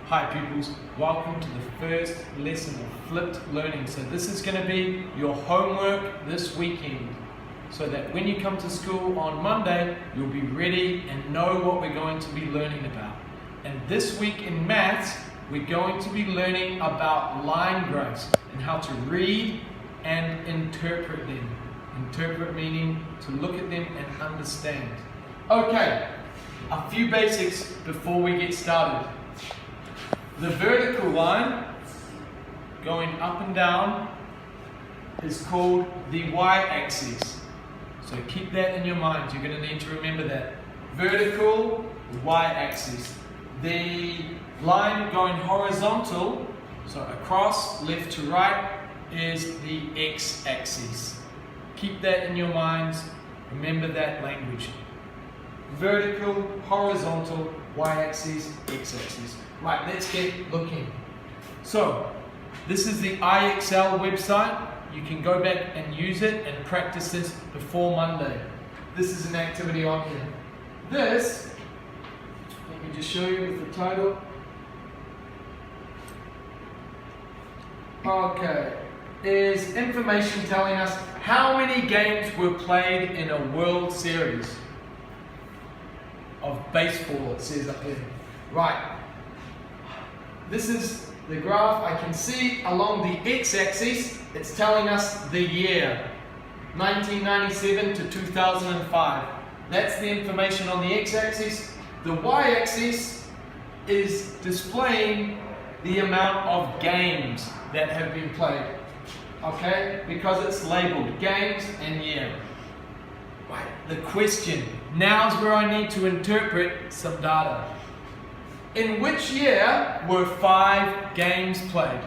Hi pupils, welcome to the first lesson of flipped learning. So this is going to be your homework this weekend, so that when you come to school on Monday, you'll be ready and know what we're going to be learning about. And this week in maths, we're going to be learning about line graphs and how to read and interpret them. Interpret meaning to look at them and understand. Okay, a few basics before we get started. The vertical line going up and down is called the y-axis. So keep that in your mind. You're going to need to remember that. Vertical, y-axis. The line going horizontal, so across left to right, is the x-axis. Keep that in your minds. Remember that language. Vertical, horizontal, y-axis, x-axis. Right, let's get looking. So, this is the IXL website. You can go back and use it and practice this before Monday. This is an activity on here. This, let me just show you with the title. Okay, is information telling us how many games were played in a World Series of baseball, it says up here. Right. This is the graph. I can see along the x-axis, it's telling us the year, 1997 to 2005. That's the information on the x-axis. The y-axis is displaying the amount of games that have been played. Okay? Because it's labeled games and year. Right. The question. Now's where I need to interpret some data. In which year were 5 games played?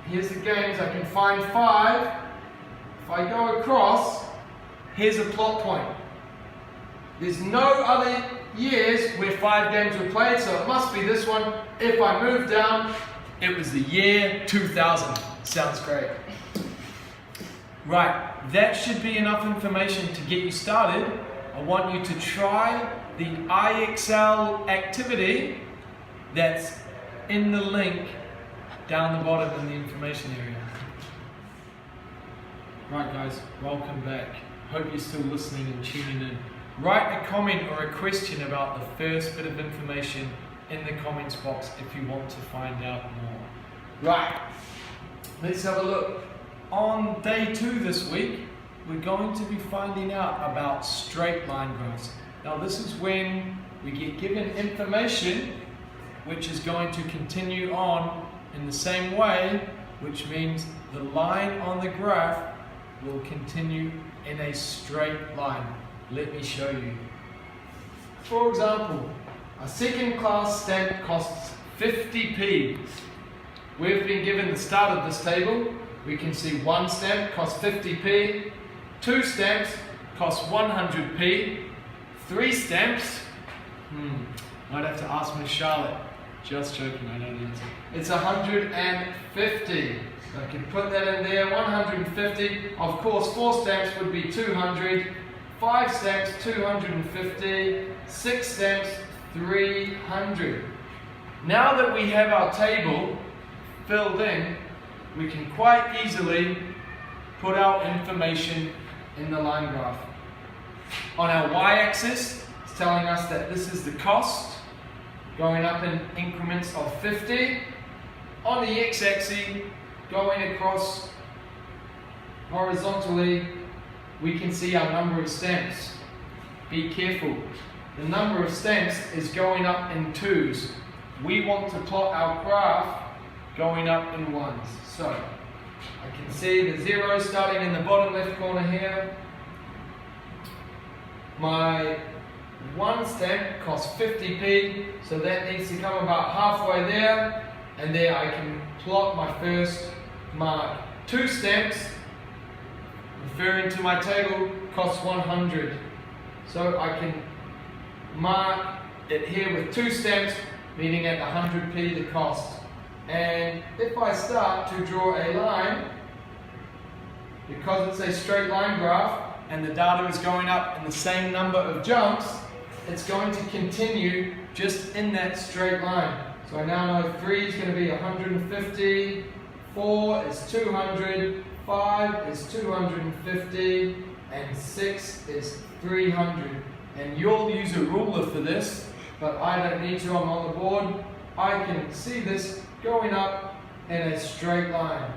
Here's the games. I can find 5. If I go across, here's a plot point. There's no other years where 5 games were played, so it must be this one. If I move down, it was the year 2000. Sounds great. Right, that should be enough information to get you started. I want you to try the IXL activity that's in the link down the bottom in the information area. Right guys, welcome back. Hope you're still listening and tuning in. Write a comment or a question about the first bit of information in the comments box if you want to find out more. Right, let's have a look. On day 2 this week, we're going to be finding out about straight line graphs. Now this is when we get given information which is going to continue on in the same way, which means the line on the graph will continue in a straight line. Let me show you. For example, a second class stamp costs 50p. We've been given the start of this table. We can see 1 stamp costs 50p, 2 stamps cost 100p, 3 stamps, might have to ask Miss Charlotte. Just joking, I know the answer. It's 150. So I can put that in there, 150. Of course, 4 stamps would be 200, 5 stamps, 250, 6 stamps, 300. Now that we have our table filled in, we can quite easily put our information in the line graph. On our y-axis, it's telling us that this is the cost, going up in increments of 50. On the x-axis, going across horizontally, we can see our number of stamps. Be careful. The number of stamps is going up in 2s. We want to plot our graph going up in 1s. So, I can see the 0 starting in the bottom left corner here. My 1 stamp costs 50p, so that needs to come about halfway there, and there I can plot my first mark. 2 stamps, referring to my table, costs 100. So I can mark it here with 2 stamps, meaning at 100p the cost. And if I start to draw a line, because it's a straight line graph and the data is going up in the same number of jumps, it's going to continue just in that straight line. So I now know 3 is going to be 150, 4 is 200, 5 is 250, and 6 is 300. And you'll use a ruler for this, but I don't need to, I'm on the board. I can see this going up in a straight line.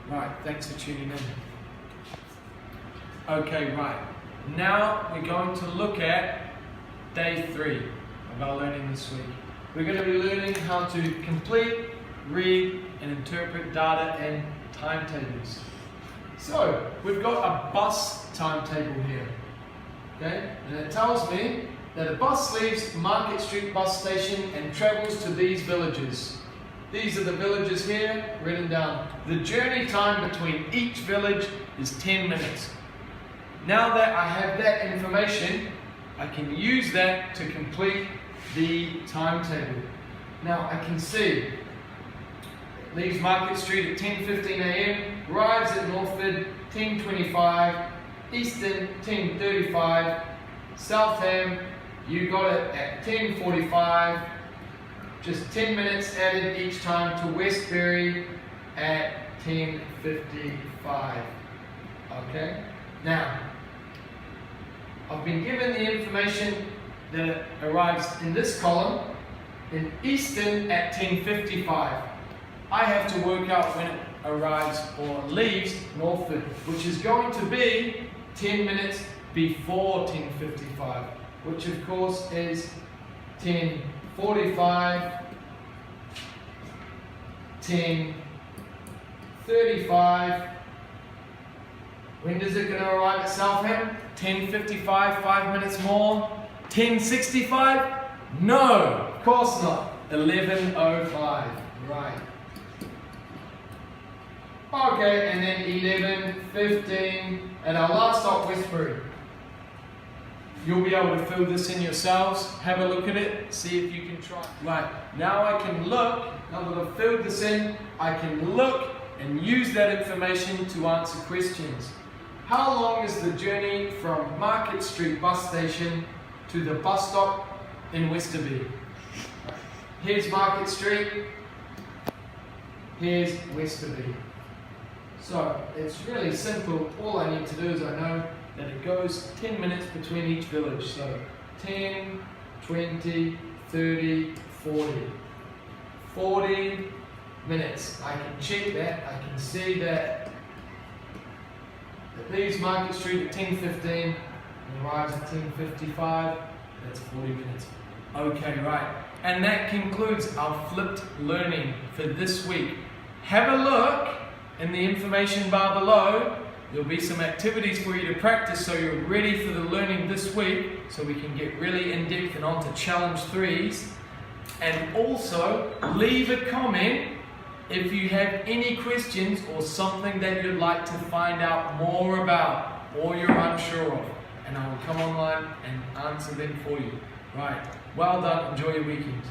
Right, thanks for tuning in. Okay, right. Now we're going to look at day 3 of our learning this week. We're going to be learning how to complete, read, and interpret data and timetables. So, we've got a bus timetable here. Okay? And it tells me that a bus leaves Market Street bus station and travels to these villages. These are the villages here, written down. The journey time between each village is 10 minutes. Now that I have that information, I can use that to complete the timetable. Now I can see it leaves Market Street at 10:15 a.m, arrives at Northford 10:25, Easton 10:35, Southam, you got it at 10:45, just 10 minutes added each time to Westbury at 10:55. Okay? Now, I've been given the information that it arrives in this column in Easton at 10:55. I have to work out when it arrives or leaves Northford, which is going to be 10 minutes before 10:55, which of course is 10:45, 10:35. When does it going to arrive at Southam? 10:55, 5 minutes more. 10:65? No, of course not. 11:05, right. Okay, and then 11:15, and our last stop, Westbury. You'll be able to fill this in yourselves. Have a look at it, see if you can try. Right, now I can look, now that I've filled this in, I can look and use that information to answer questions. How long is the journey from Market Street bus station to the bus stop in Westerby? Here's Market Street, here's Westerby. So it's really simple. All I need to do is I know that it goes 10 minutes between each village. So 10, 20, 30, 40. 40 minutes. I can check that. I can see that it leaves Market Street at 10:15 and arrives at 10:55. That's 40 minutes. Okay, right. And that concludes our flipped learning for this week. Have a look in the information bar below. There'll be some activities for you to practice so you're ready for the learning this week, so we can get really in-depth and on to challenge 3s. And also leave a comment if you have any questions or something that you'd like to find out more about or you're unsure of, and I will come online and answer them for you. Right, well done, enjoy your weekend.